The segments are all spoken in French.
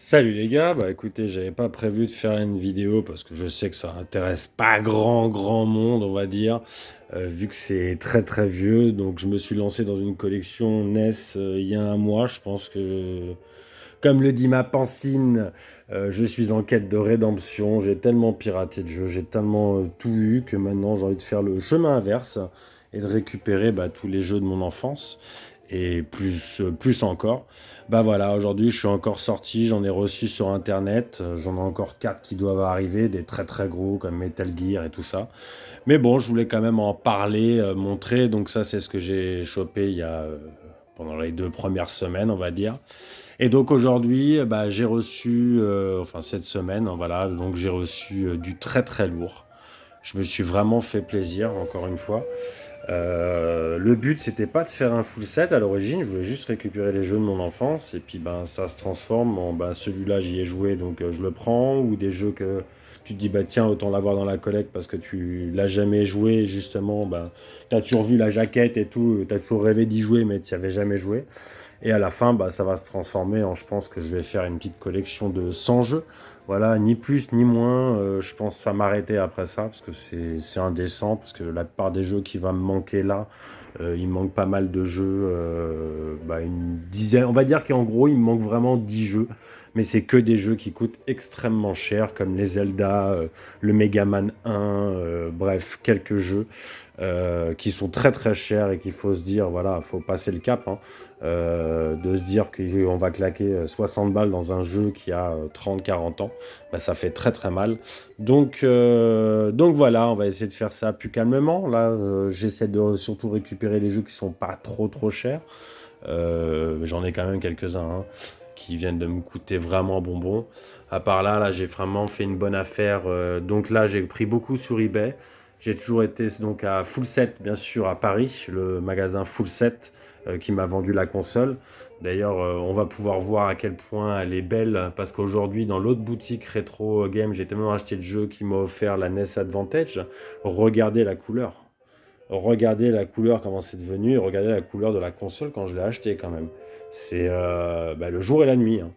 Salut les gars, bah écoutez, j'avais pas prévu de faire une vidéo parce que je sais que ça intéresse pas grand monde, on va dire, vu que c'est très très vieux. Donc je me suis lancé dans une collection NES il y a un mois. Je pense que, comme le dit ma pancine, je suis en quête de rédemption. J'ai tellement piraté de jeux, j'ai tellement tout eu que maintenant j'ai envie de faire le chemin inverse et de récupérer tous les jeux de mon enfance et plus encore. Bah voilà, aujourd'hui je suis encore sorti, j'en ai reçu sur internet, j'en ai encore 4 qui doivent arriver, des très très gros comme Metal Gear et tout ça. Mais bon, je voulais quand même en parler, montrer, donc ça c'est ce que j'ai chopé pendant les 2 premières semaines, on va dire. Et donc aujourd'hui, j'ai reçu, enfin cette semaine, voilà, donc j'ai reçu du très très lourd. Je me suis vraiment fait plaisir, encore une fois. Le but, c'était pas de faire un full set à l'origine, je voulais juste récupérer les jeux de mon enfance, et puis ça se transforme en celui-là, j'y ai joué, donc je le prends, ou des jeux que tu te dis, bah tiens, autant l'avoir dans la collecte parce que tu l'as jamais joué, justement, tu as toujours vu la jaquette et tout, tu as toujours rêvé d'y jouer, mais tu n'y avais jamais joué. Et à la fin, ça va se transformer en, je pense que je vais faire une petite collection de 100 jeux. Voilà, ni plus ni moins. Je pense à m'arrêter après ça parce que c'est indécent. Parce que la plupart des jeux qui vont me manquer là, il me manque pas mal de jeux. Une dizaine. On va dire qu'en gros, il me manque vraiment 10 jeux. Mais c'est que des jeux qui coûtent extrêmement cher, comme les Zelda, le Mega Man 1, bref, quelques jeux qui sont très très chers et qu'il faut se dire, voilà, faut passer le cap, hein, de se dire qu'on va claquer 60 balles dans un jeu qui a 30-40 ans, ça fait très très mal. Donc voilà, on va essayer de faire ça plus calmement. Là, j'essaie de surtout récupérer les jeux qui sont pas trop chers. J'en ai quand même quelques-uns hein, qui viennent de me coûter vraiment bonbon. À part là, j'ai vraiment fait une bonne affaire. Donc là, j'ai pris beaucoup sur eBay. J'ai toujours été donc à Full Set, bien sûr, à Paris, le magasin Full Set qui m'a vendu la console. D'ailleurs, on va pouvoir voir à quel point elle est belle, parce qu'aujourd'hui, dans l'autre boutique Retro Game, j'ai tellement acheté de jeux qui m'a offert la NES Advantage. Regardez la couleur. Regardez la couleur, comment c'est devenu, et regardez la couleur de la console quand je l'ai acheté quand même. C'est le jour et la nuit, hein.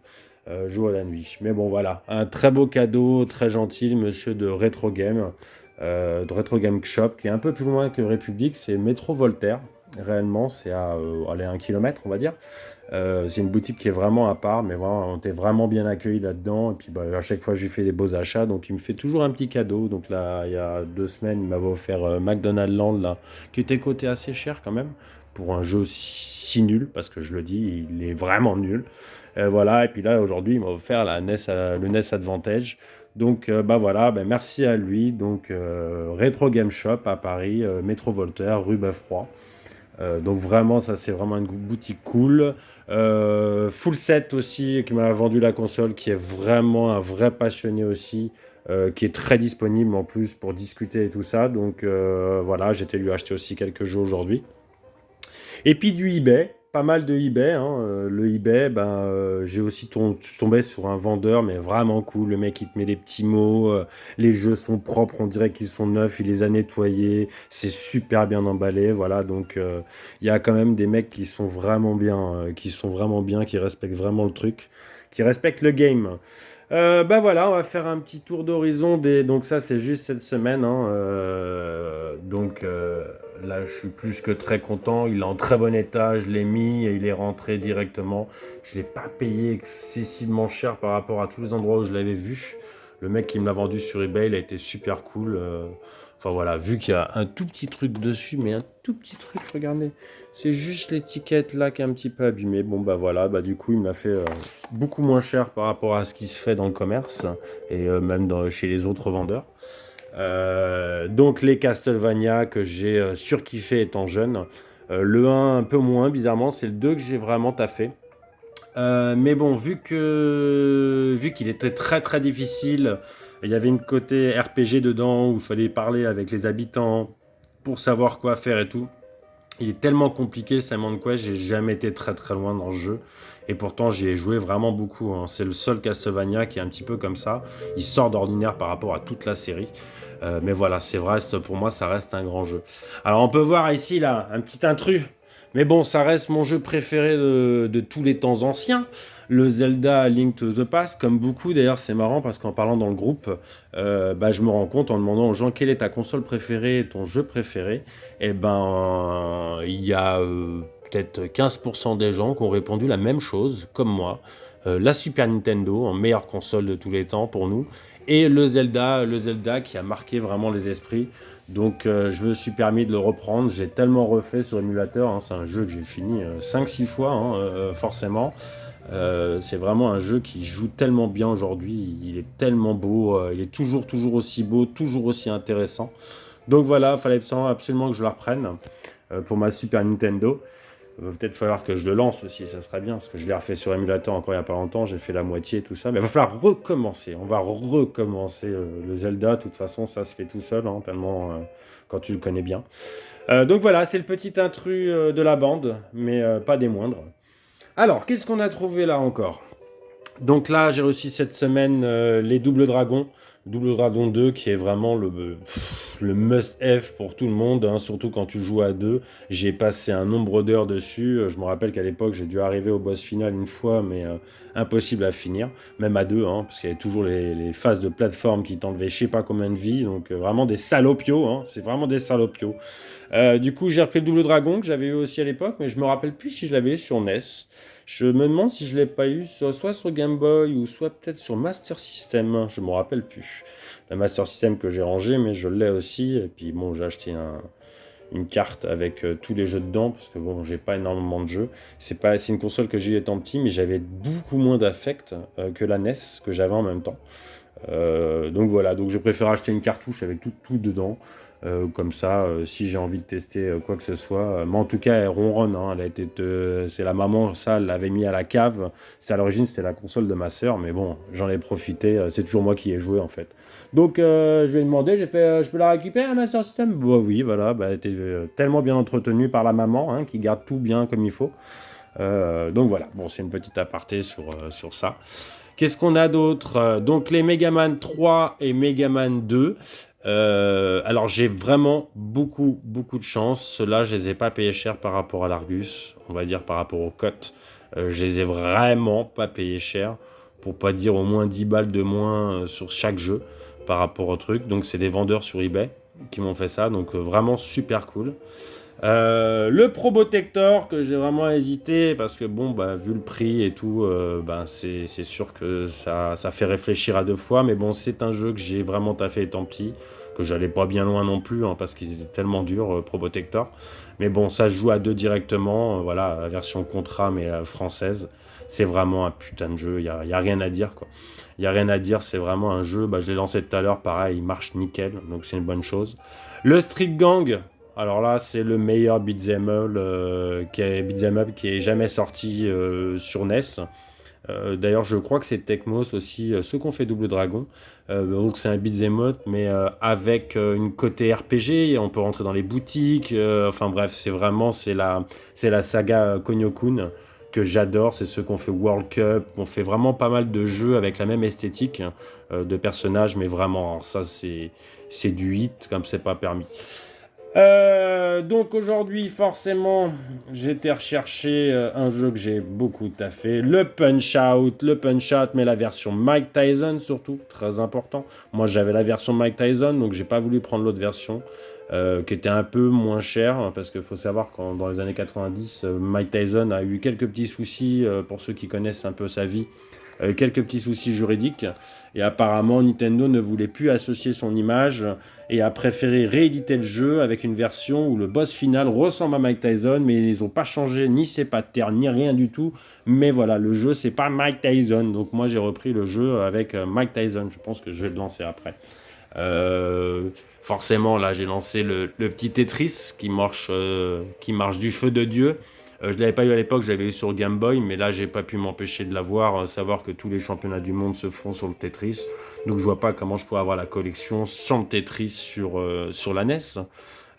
Jour et la nuit. Mais bon, voilà. Un très beau cadeau, très gentil, monsieur de Retro Game, de Retro Game Shop, qui est un peu plus loin que République, c'est Métro Voltaire. Réellement, c'est à aller 1 kilomètre, on va dire. C'est une boutique qui est vraiment à part, mais vraiment, on était vraiment bien accueillis là-dedans. Et puis à chaque fois, je lui fais des beaux achats, donc il me fait toujours un petit cadeau. Donc là, il y a 2 semaines, il m'avait offert McDonald's Land, là, qui était coté assez cher quand même, pour un jeu si nul, parce que je le dis, il est vraiment nul. Voilà, et puis là, aujourd'hui, il m'a offert le NES Advantage. Donc voilà, merci à lui. Donc Retro Game Shop à Paris, Métro Voltaire, rue Beffroi. Donc vraiment, ça c'est vraiment une boutique cool. Full Set aussi, qui m'a vendu la console, qui est vraiment un vrai passionné aussi, qui est très disponible en plus pour discuter et tout ça. Donc voilà, j'étais lui acheter aussi quelques jeux aujourd'hui. Et puis du eBay, pas mal de eBay, hein. Le eBay, j'ai aussi tombé sur un vendeur, mais vraiment cool. Le mec, il te met des petits mots. Les jeux sont propres, on dirait qu'ils sont neufs. Il les a nettoyés. C'est super bien emballé. Voilà, donc il y a quand même des mecs qui sont vraiment bien, qui respectent vraiment le truc, qui respectent le game. Voilà, on va faire un petit tour d'horizon donc ça c'est juste cette semaine, hein. Là je suis plus que très content, il est en très bon état, je l'ai mis et il est rentré directement. Je l'ai pas payé excessivement cher par rapport à tous les endroits où je l'avais vu. Le mec qui me l'a vendu sur eBay, il a été super cool. Enfin voilà, vu qu'il y a un tout petit truc dessus, mais un tout petit truc, regardez. C'est juste l'étiquette là qui est un petit peu abîmée. Bon voilà, du coup il m'a fait beaucoup moins cher par rapport à ce qui se fait dans le commerce et même chez les autres vendeurs. Donc les Castlevania que j'ai surkiffé étant jeune. Le 1 un peu moins, bizarrement, c'est le 2 que j'ai vraiment taffé. Mais bon, vu qu'il était très très difficile, il y avait une côté RPG dedans où il fallait parler avec les habitants pour savoir quoi faire et tout. Il est tellement compliqué, Simon Quest, j'ai jamais été très très loin dans le jeu. Et pourtant, j'y ai joué vraiment beaucoup, hein. C'est le seul Castlevania qui est un petit peu comme ça. Il sort d'ordinaire par rapport à toute la série. Mais voilà, c'est vrai, pour moi, ça reste un grand jeu. Alors, on peut voir ici, là, un petit intrus. Mais bon, ça reste mon jeu préféré de tous les temps anciens. Le Zelda Link to the Past, comme beaucoup d'ailleurs, c'est marrant parce qu'en parlant dans le groupe, bah, je me rends compte en demandant aux gens quelle est ta console préférée et ton jeu préféré. Et ben, il y a peut-être 15% des gens qui ont répondu la même chose, comme moi. La Super Nintendo, en meilleure console de tous les temps pour nous. Et le Zelda qui a marqué vraiment les esprits. Donc je me suis permis de le reprendre, j'ai tellement refait sur émulateur, hein, c'est un jeu que j'ai fini 5-6 fois hein, forcément. C'est vraiment un jeu qui joue tellement bien aujourd'hui, il est tellement beau, il est toujours aussi beau, toujours aussi intéressant. Donc voilà, il fallait absolument que je la reprenne pour ma Super Nintendo. Il va peut-être falloir que je le lance aussi, ça serait bien, parce que je l'ai refait sur émulateur encore il n'y a pas longtemps, j'ai fait la moitié et tout ça, mais il va falloir recommencer, on va recommencer le Zelda, de toute façon ça se fait tout seul, hein, tellement quand tu le connais bien. Donc voilà, c'est le petit intrus de la bande, mais pas des moindres. Alors, qu'est-ce qu'on a trouvé là encore? Donc là, j'ai reçu cette semaine les Double Dragons. Double Dragon 2 qui est vraiment le must-have pour tout le monde, hein, surtout quand tu joues à deux. J'ai passé un nombre d'heures dessus. Je me rappelle qu'à l'époque, j'ai dû arriver au boss final une fois, mais impossible à finir, même à deux, hein, parce qu'il y avait toujours les phases de plateforme qui t'enlevaient je sais pas combien de vies. Donc vraiment des salopios, hein, c'est vraiment des salopios. Du coup, j'ai repris le Double Dragon que j'avais eu aussi à l'époque, mais je me rappelle plus si je l'avais eu sur NES. Je me demande si je l'ai pas eu soit sur Game Boy ou soit peut-être sur Master System. Je me rappelle plus. Le Master System que j'ai rangé, mais je l'ai aussi. Et puis bon, j'ai acheté une carte avec tous les jeux dedans parce que bon, j'ai pas énormément de jeux. C'est une console que j'ai eu étant petit, mais j'avais beaucoup moins d'affect que la NES que j'avais en même temps. Donc voilà, donc je préfère acheter une cartouche avec tout dedans. Comme ça, si j'ai envie de tester quoi que ce soit. Mais en tout cas, elle ronronne, hein, c'est la maman, ça, elle l'avait mis à la cave. C'est à l'origine, c'était la console de ma sœur, mais bon, j'en ai profité. C'est toujours moi qui ai joué en fait. Donc je lui ai demandé, j'ai fait, je peux la récupérer à Master System? Bah oui, voilà, bah, elle était tellement bien entretenue par la maman, hein, qui garde tout bien comme il faut. Donc voilà, bon, c'est une petite aparté sur ça. Qu'est-ce qu'on a d'autre? Donc les Megaman 3 et Megaman 2. Alors j'ai vraiment beaucoup de chance. Ceux-là, je les ai pas payés cher par rapport à l'Argus, on va dire par rapport aux cotes. Je les ai vraiment pas payés cher, pour pas dire au moins 10 balles de moins sur chaque jeu par rapport au truc. Donc c'est des vendeurs sur eBay qui m'ont fait ça, donc vraiment super cool. Le Probotector que j'ai vraiment hésité parce que bon bah vu le prix et tout bah, c'est sûr que ça fait réfléchir à deux fois, mais bon c'est un jeu que j'ai vraiment taffé étant petit, que j'allais pas bien loin non plus hein, parce qu'ils étaient tellement durs Probotector, mais bon ça se joue à deux directement, voilà la version contrat mais française. C'est vraiment un putain de jeu, y a rien à dire quoi. Il y a rien à dire, c'est vraiment un jeu, bah, je l'ai lancé tout à l'heure, pareil, il marche nickel, donc c'est une bonne chose. Le Street Gang, alors là, c'est le meilleur beat'em up qui est jamais sorti sur NES. D'ailleurs, je crois que c'est Tecmos aussi, ceux qui ont fait Double Dragon. Donc c'est un beat'em up, mais avec une côté RPG. On peut rentrer dans les boutiques. Enfin bref, c'est la saga Konyo-kun que j'adore. C'est ceux qui ont fait World Cup, qui ont fait vraiment pas mal de jeux avec la même esthétique de personnages, mais vraiment, alors ça c'est du hit comme c'est pas permis. Donc aujourd'hui, forcément, j'ai été rechercher un jeu que j'ai beaucoup taffé, le Punch-Out, mais la version Mike Tyson surtout, très important. Moi, j'avais la version Mike Tyson, donc j'ai pas voulu prendre l'autre version, qui était un peu moins chère, hein, parce qu'il faut savoir qu'dans les années 90, Mike Tyson a eu quelques petits soucis, pour ceux qui connaissent un peu sa vie, quelques petits soucis juridiques. Et apparemment, Nintendo ne voulait plus associer son image et a préféré rééditer le jeu avec une version où le boss final ressemble à Mike Tyson, mais ils n'ont pas changé ni ses patterns, ni rien du tout. Mais voilà, le jeu, c'est pas Mike Tyson. Donc moi, j'ai repris le jeu avec Mike Tyson. Je pense que je vais le lancer après. Forcément, là, j'ai lancé le petit Tetris qui marche du feu de Dieu. Je ne l'avais pas eu à l'époque, je l'avais eu sur Game Boy, mais là, j'ai pas pu m'empêcher de l'avoir. Savoir que tous les championnats du monde se font sur le Tetris. Donc, je vois pas comment je pourrais avoir la collection sans le Tetris sur la NES.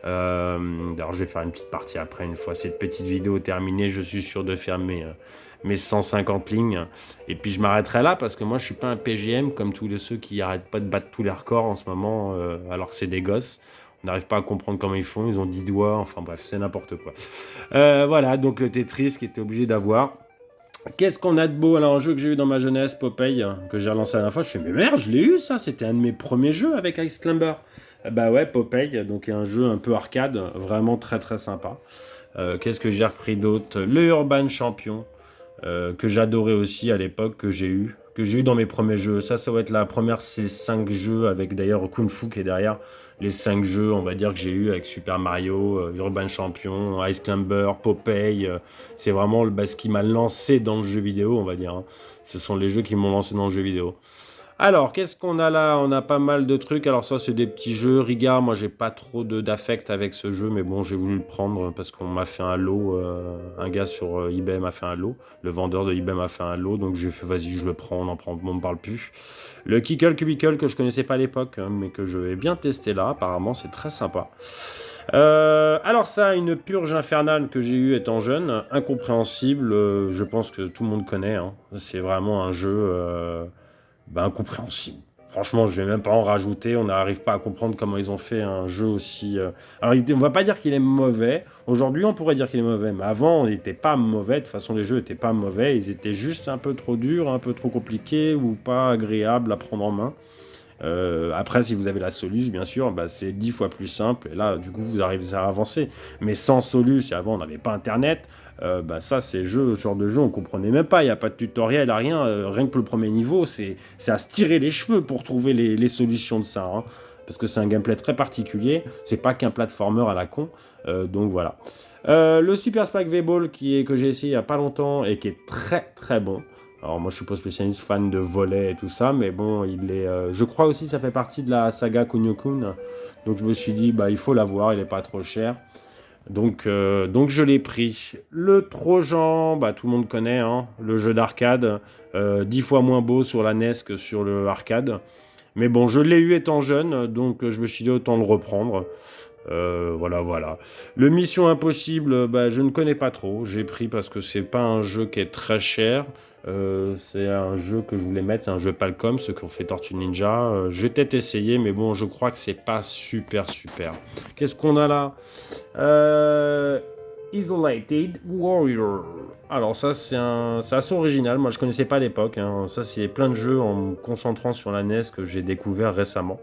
D'ailleurs, je vais faire une petite partie après, une fois cette petite vidéo terminée. Je suis sûr de faire mes 150 lignes. Et puis, je m'arrêterai là parce que moi, je suis pas un PGM comme tous ceux qui arrêtent pas de battre tous les records en ce moment, alors que c'est des gosses. On n'arrive pas à comprendre comment ils font, ils ont 10 doigts, enfin bref, c'est n'importe quoi. Voilà, donc le Tetris qui était obligé d'avoir. Qu'est-ce qu'on a de beau? Alors, un jeu que j'ai eu dans ma jeunesse, Popeye, que j'ai relancé la dernière fois, je fais, mais merde, je l'ai eu ça, c'était un de mes premiers jeux avec Ice Climber. Bah ouais, Popeye, donc un jeu un peu arcade, vraiment très très sympa. Qu'est-ce que j'ai repris d'autre? Le Urban Champion, que j'adorais aussi à l'époque, que j'ai eu dans mes premiers jeux. Ça va être la première, c'est 5 jeux, avec d'ailleurs Kung Fu qui est derrière. Les 5 jeux, on va dire, que j'ai eu avec Super Mario, Urban Champion, Ice Climber, Popeye. C'est vraiment ce qui m'a lancé dans le jeu vidéo, on va dire, hein. Ce sont les jeux qui m'ont lancé dans le jeu vidéo. Alors, qu'est-ce qu'on a là? On a pas mal de trucs. Alors ça, c'est des petits jeux. Riga, moi, j'ai pas trop d'affect avec ce jeu, mais bon, j'ai voulu le prendre parce qu'on m'a fait un lot. Un gars sur eBay m'a fait un lot. Le vendeur de eBay m'a fait un lot, donc j'ai fait, vas-y, je le prends, on m'en parle plus. Le Kickle Cubicle que je connaissais pas à l'époque, hein, mais que je vais bien tester là. Apparemment, c'est très sympa. Alors ça, une purge infernale que j'ai eue étant jeune, incompréhensible. Je pense que tout le monde connaît, hein. C'est vraiment un jeu. Incompréhensible. Franchement, je vais même pas en rajouter. On n'arrive pas à comprendre comment ils ont fait un jeu aussi. Alors, on va pas dire qu'il est mauvais. Aujourd'hui, on pourrait dire qu'il est mauvais, mais avant, il n'était pas mauvais. De toute façon, les jeux n'étaient pas mauvais. Ils étaient juste un peu trop durs, un peu trop compliqués ou pas agréables à prendre en main. Après, si vous avez la Solus, bien sûr, c'est 10 fois plus simple. Et là, du coup, vous arrivez à avancer. Mais sans Solus, et avant, on n'avait pas Internet. Ça, ce genre de jeu, on comprenait même pas. Il n'y a pas de tutoriel, rien. Rien que le premier niveau, c'est à se tirer les cheveux pour trouver les solutions de ça, hein. Parce que c'est un gameplay très particulier. C'est pas qu'un platformer à la con. Donc voilà. Le Super Spike V-Ball que j'ai essayé il y a pas longtemps et qui est très très bon. Alors moi je suis pas spécialiste fan de volet et tout ça, mais bon, je crois aussi que ça fait partie de la saga Kunio-kun. Donc je me suis dit, il faut l'avoir, il est pas trop cher. Donc je l'ai pris. Le Trojan, tout le monde connaît, hein, le jeu d'arcade, 10 fois moins beau sur la NES que sur le arcade. Mais bon, je l'ai eu étant jeune, donc je me suis dit autant le reprendre. Voilà. Le Mission Impossible, je ne connais pas trop. J'ai pris parce que c'est pas un jeu qui est très cher. C'est un jeu que je voulais mettre, c'est un jeu Palcom, ceux qui ont fait Tortue Ninja. Je vais peut-être essayer, mais bon, je crois que c'est pas super. Qu'est-ce qu'on a là? Isolated Warrior. Alors ça, c'est assez original. Moi, je connaissais pas à l'époque, hein. Ça, c'est plein de jeux en me concentrant sur la NES que j'ai découvert récemment.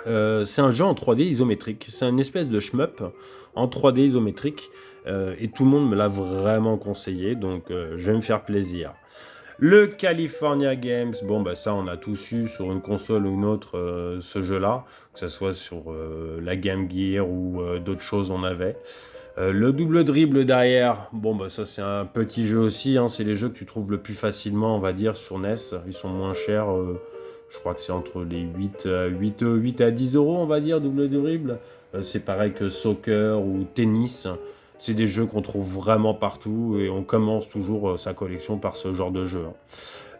C'est un jeu en 3D isométrique. C'est une espèce de shmup en 3D isométrique. Et tout le monde me l'a vraiment conseillé, donc je vais me faire plaisir. Le California Games, ça on a tous eu sur une console ou une autre ce jeu-là, que ce soit sur la Game Gear ou d'autres choses on avait. Le double dribble derrière, ça c'est un petit jeu aussi, hein. C'est les jeux que tu trouves le plus facilement, on va dire, sur NES. Ils sont moins chers. Je crois que c'est entre les 8 à 10 euros, on va dire, double dribble. C'est pareil que soccer ou tennis. C'est des jeux qu'on trouve vraiment partout et on commence toujours sa collection par ce genre de jeu,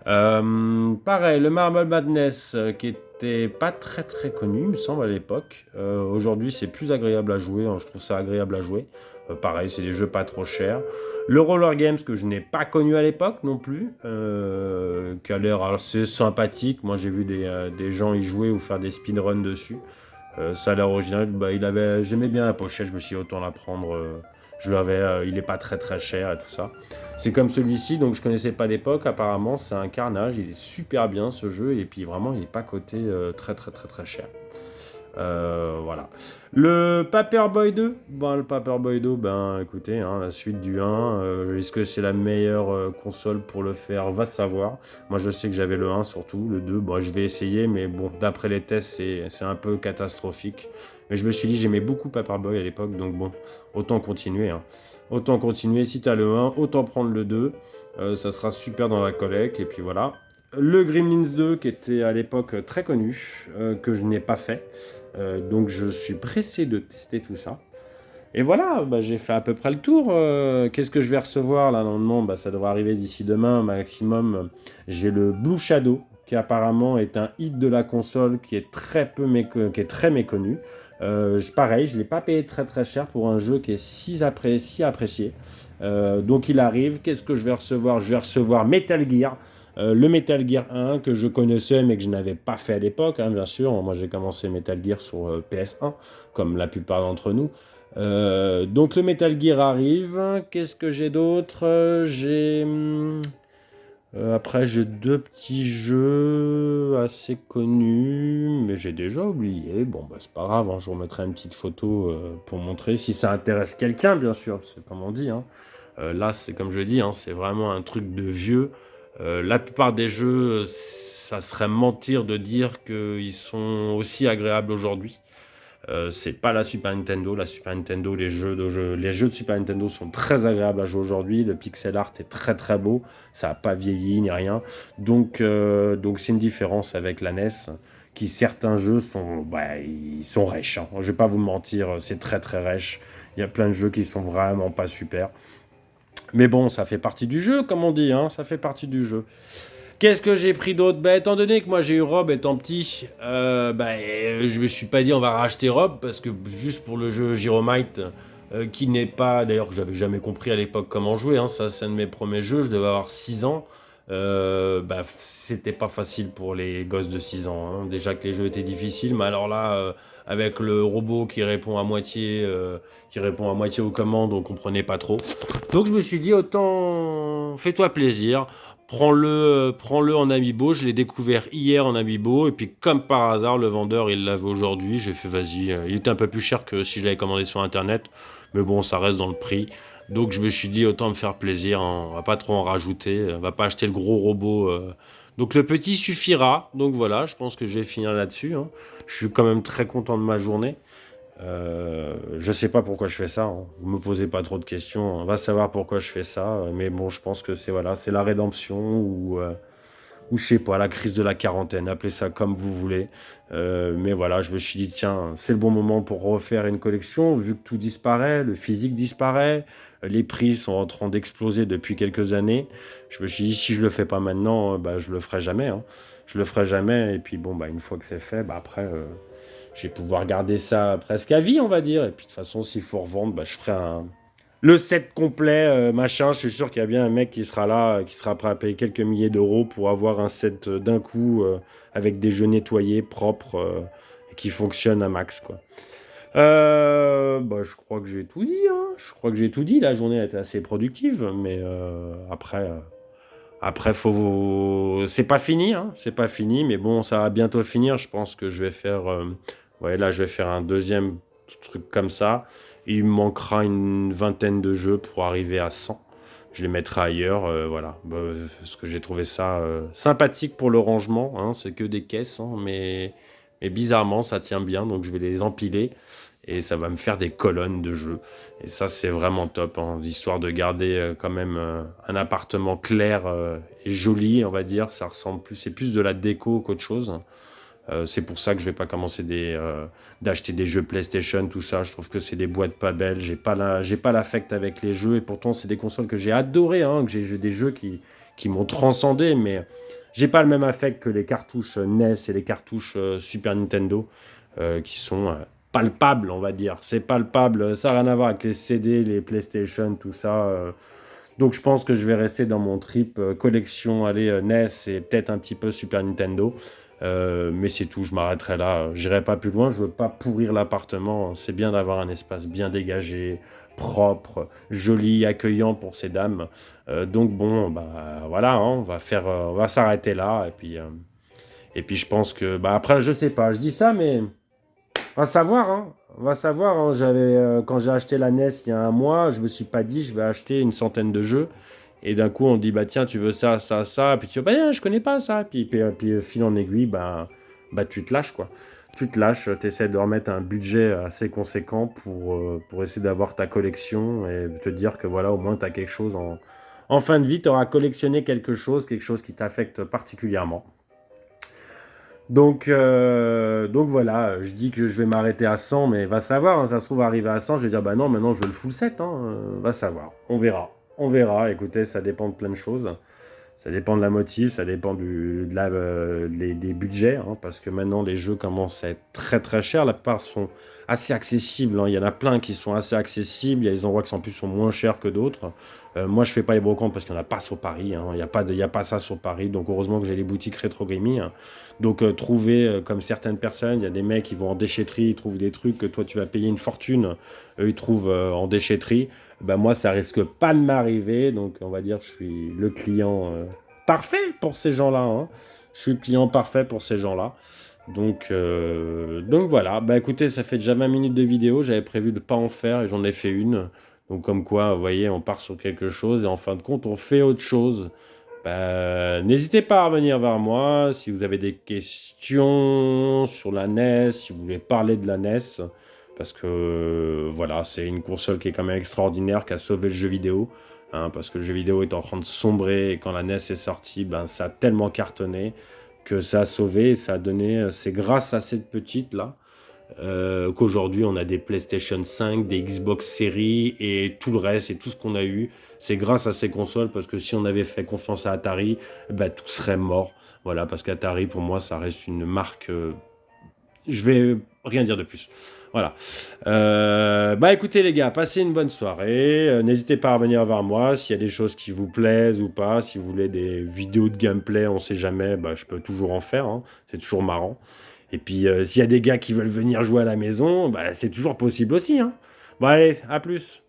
hein. Pareil, le Marble Madness qui était pas très très connu, il me semble, à l'époque. Aujourd'hui, c'est plus agréable à jouer, hein. Je trouve ça agréable à jouer. Pareil, c'est des jeux pas trop chers. Le Roller Games que je n'ai pas connu à l'époque non plus, qui a l'air assez sympathique. Moi, j'ai vu des gens y jouer ou faire des speedruns dessus. Ça a l'air original. J'aimais bien la pochette, je me suis dit autant la prendre. Il est pas très très cher et tout ça. C'est comme celui-ci, donc je connaissais pas à l'époque. Apparemment, c'est un carnage. Il est super bien ce jeu et puis vraiment, il est pas coté très très très très cher. Voilà. Le Paperboy 2, le Paperboy 2, écoutez, hein, la suite du 1, est-ce que c'est la meilleure console pour le faire? Va savoir. Moi, je sais que j'avais le 1 surtout, le 2, je vais essayer, mais bon, d'après les tests, c'est un peu catastrophique. Mais je me suis dit, j'aimais beaucoup Paperboy à l'époque, donc bon, autant continuer, hein. Autant continuer, si t'as le 1, autant prendre le 2, ça sera super dans la collecte, et puis voilà. Le Gremlins 2, qui était à l'époque très connu, que je n'ai pas fait. Donc je suis pressé de tester tout ça. Et voilà, j'ai fait à peu près le tour. Qu'est-ce que je vais recevoir là? Normalement, ça devrait arriver d'ici demain maximum. J'ai le Blue Shadow, qui apparemment est un hit de la console, qui est très méconnu. Pareil, je ne l'ai pas payé très très cher pour un jeu qui est si apprécié. Donc il arrive. Qu'est-ce que je vais recevoir? Je vais recevoir Metal Gear. Le Metal Gear 1 que je connaissais mais que je n'avais pas fait à l'époque, hein, bien sûr. Moi j'ai commencé Metal Gear sur PS1, comme la plupart d'entre nous. Donc le Metal Gear arrive. Qu'est-ce que j'ai d'autre? Après, j'ai deux petits jeux assez connus, mais j'ai déjà oublié. Bon, bah, c'est pas grave, hein, je vous remettrai une petite photo pour montrer, si ça intéresse quelqu'un, bien sûr, c'est comme on dit, hein. Là, c'est comme je dis, hein, c'est vraiment un truc de vieux. La plupart des jeux, ça serait mentir de dire qu'ils sont aussi agréables aujourd'hui. C'est pas la Super Nintendo. La Super Nintendo, les jeux de Super Nintendo sont très agréables à jouer aujourd'hui. Le pixel art est très très beau. Ça n'a pas vieilli ni rien. Donc c'est une différence avec la NES. Qui certains jeux sont, bah, ils sont rêches, hein. Je vais pas vous mentir, c'est très très rêche. Il y a plein de jeux qui sont vraiment pas super. Mais bon, ça fait partie du jeu, comme on dit, hein. Ça fait partie du jeu. Qu'est-ce que j'ai pris d'autre? Bah, étant donné que moi j'ai eu Rob étant petit, je me suis pas dit on va racheter Rob parce que juste pour le jeu Gyromite, qui n'est pas, d'ailleurs que j'avais jamais compris à l'époque comment jouer, hein, ça c'est un de mes premiers jeux, je devais avoir 6 ans. C'était pas facile pour les gosses de 6 ans, hein. Déjà que les jeux étaient difficiles, mais alors là, avec le robot qui répond à moitié aux commandes, on comprenait pas trop. Donc je me suis dit autant fais-toi plaisir. Prends-le en Amiibo. Je l'ai découvert hier en Amiibo. Et puis, comme par hasard, le vendeur, il l'avait aujourd'hui. J'ai fait, vas-y. Il était un peu plus cher que si je l'avais commandé sur Internet. Mais bon, ça reste dans le prix. Donc, je me suis dit, autant me faire plaisir, hein. On va pas trop en rajouter. On va pas acheter le gros robot. Donc, le petit suffira. Donc, voilà, je pense que je vais finir là-dessus, hein. Je suis quand même très content de ma journée. Je sais pas pourquoi je fais ça, hein. Vous me posez pas trop de questions. On va savoir pourquoi je fais ça. Mais bon, je pense que c'est voilà, c'est la rédemption ou je sais pas, la crise de la quarantaine. Appelez ça comme vous voulez. Mais voilà, je me suis dit tiens, c'est le bon moment pour refaire une collection vu que tout disparaît, le physique disparaît, les prix sont en train d'exploser depuis quelques années. Je me suis dit si je le fais pas maintenant, bah je le ferai jamais, hein. Je le ferai jamais. Et puis bon, bah une fois que c'est fait, bah après. Je vais pouvoir garder ça presque à vie, on va dire. Et puis de toute façon, s'il faut revendre, bah, je ferai le set complet, machin. Je suis sûr qu'il y a bien un mec qui sera là, qui sera prêt à payer quelques milliers d'euros pour avoir un set d'un coup avec des jeux nettoyés, propres, et qui fonctionnent à max, quoi. Je crois que j'ai tout dit, hein. Je crois que j'ai tout dit. La journée a été assez productive, mais après, c'est pas fini, hein. C'est pas fini, mais bon, ça va bientôt finir. Je pense que je vais faire. Ouais, là, je vais faire un deuxième truc comme ça. Il me manquera une vingtaine de jeux pour arriver à 100. Je les mettrai ailleurs, voilà. Parce que j'ai trouvé ça sympathique pour le rangement, hein. C'est que des caisses, hein, mais bizarrement, ça tient bien. Donc, je vais les empiler et ça va me faire des colonnes de jeux. Et ça, c'est vraiment top, hein, histoire de garder quand même un appartement clair et joli, on va dire. Ça ressemble plus, c'est plus de la déco qu'autre chose. C'est pour ça que je vais pas commencer d'acheter des jeux PlayStation, tout ça. Je trouve que c'est des boîtes pas belles. J'ai pas l'affect avec les jeux. Et pourtant, c'est des consoles que j'ai adorées, hein, que j'ai des jeux qui m'ont transcendé. Mais j'ai pas le même affect que les cartouches NES et les cartouches Super Nintendo qui sont palpables, on va dire. C'est palpable. Ça n'a rien à voir avec les CD, les PlayStation, tout ça. Donc je pense que je vais rester dans mon trip collection, allez, NES et peut-être un petit peu Super Nintendo. Mais c'est tout, je m'arrêterai là. J'irai pas plus loin, je veux pas pourrir l'appartement. C'est bien d'avoir un espace bien dégagé, propre, joli, accueillant pour ces dames. Donc bon, bah voilà, hein, on va s'arrêter là. Et puis je pense que, bah après, je sais pas, je dis ça, mais on va savoir, hein. On va savoir, hein. Quand j'ai acheté la NES il y a un mois, je me suis pas dit je vais acheter une centaine de jeux. Et d'un coup, on dit, bah tiens, tu veux ça, ça, ça. Puis tu dis, bah je connais pas ça. Puis fil en aiguille, bah tu te lâches, quoi. Tu te lâches, tu essaies de remettre un budget assez conséquent pour essayer d'avoir ta collection et te dire que voilà, au moins, tu as quelque chose en fin de vie. Tu auras collectionné quelque chose qui t'affecte particulièrement. Donc voilà, je dis que je vais m'arrêter à 100, mais va savoir, hein, ça se trouve arriver à 100, je vais dire bah non, maintenant je veux le full set, hein, va savoir, on verra, écoutez, ça dépend de plein de choses, Ça dépend de la motive, ça dépend des budgets, hein, parce que maintenant les jeux commencent à être très très chers. La plupart sont assez accessibles, hein. Il y en a plein qui sont assez accessibles. Il y a des endroits qui en plus sont moins chers que d'autres. Moi, je fais pas les brocantes parce qu'il n'y en a pas sur Paris, hein. Il y a pas ça sur Paris. Donc heureusement que j'ai les boutiques rétro gaming, hein. Donc trouver comme certaines personnes, il y a des mecs qui vont en déchetterie, ils trouvent des trucs que toi tu vas payer une fortune, eux ils trouvent en déchetterie. Ben moi, ça risque pas de m'arriver. Donc, on va dire que je suis le client parfait pour ces gens-là, hein. Je suis le client parfait pour ces gens-là. Donc voilà. Bah écoutez, ça fait déjà 20 minutes de vidéo. J'avais prévu de pas en faire et j'en ai fait une. Donc comme quoi, vous voyez, on part sur quelque chose et en fin de compte, on fait autre chose. Bah, n'hésitez pas à revenir vers moi si vous avez des questions sur la NES, si vous voulez parler de la NES. Parce que voilà, c'est une console qui est quand même extraordinaire, qui a sauvé le jeu vidéo, hein, parce que le jeu vidéo est en train de sombrer et quand la NES est sortie, ben, ça a tellement cartonné que ça a sauvé et ça a donné. C'est grâce à cette petite là qu'aujourd'hui on a des PlayStation 5, des Xbox Series et tout le reste et tout ce qu'on a eu. C'est grâce à ces consoles parce que si on avait fait confiance à Atari, ben, tout serait mort. Voilà, parce qu'Atari pour moi ça reste une marque. Je vais rien dire de plus. Voilà. Bah écoutez les gars, passez une bonne soirée. N'hésitez pas à revenir vers moi s'il y a des choses qui vous plaisent ou pas. Si vous voulez des vidéos de gameplay, on sait jamais, bah, je peux toujours en faire, hein. C'est toujours marrant. Et puis s'il y a des gars qui veulent venir jouer à la maison, bah, c'est toujours possible aussi, hein. Bon allez, à plus.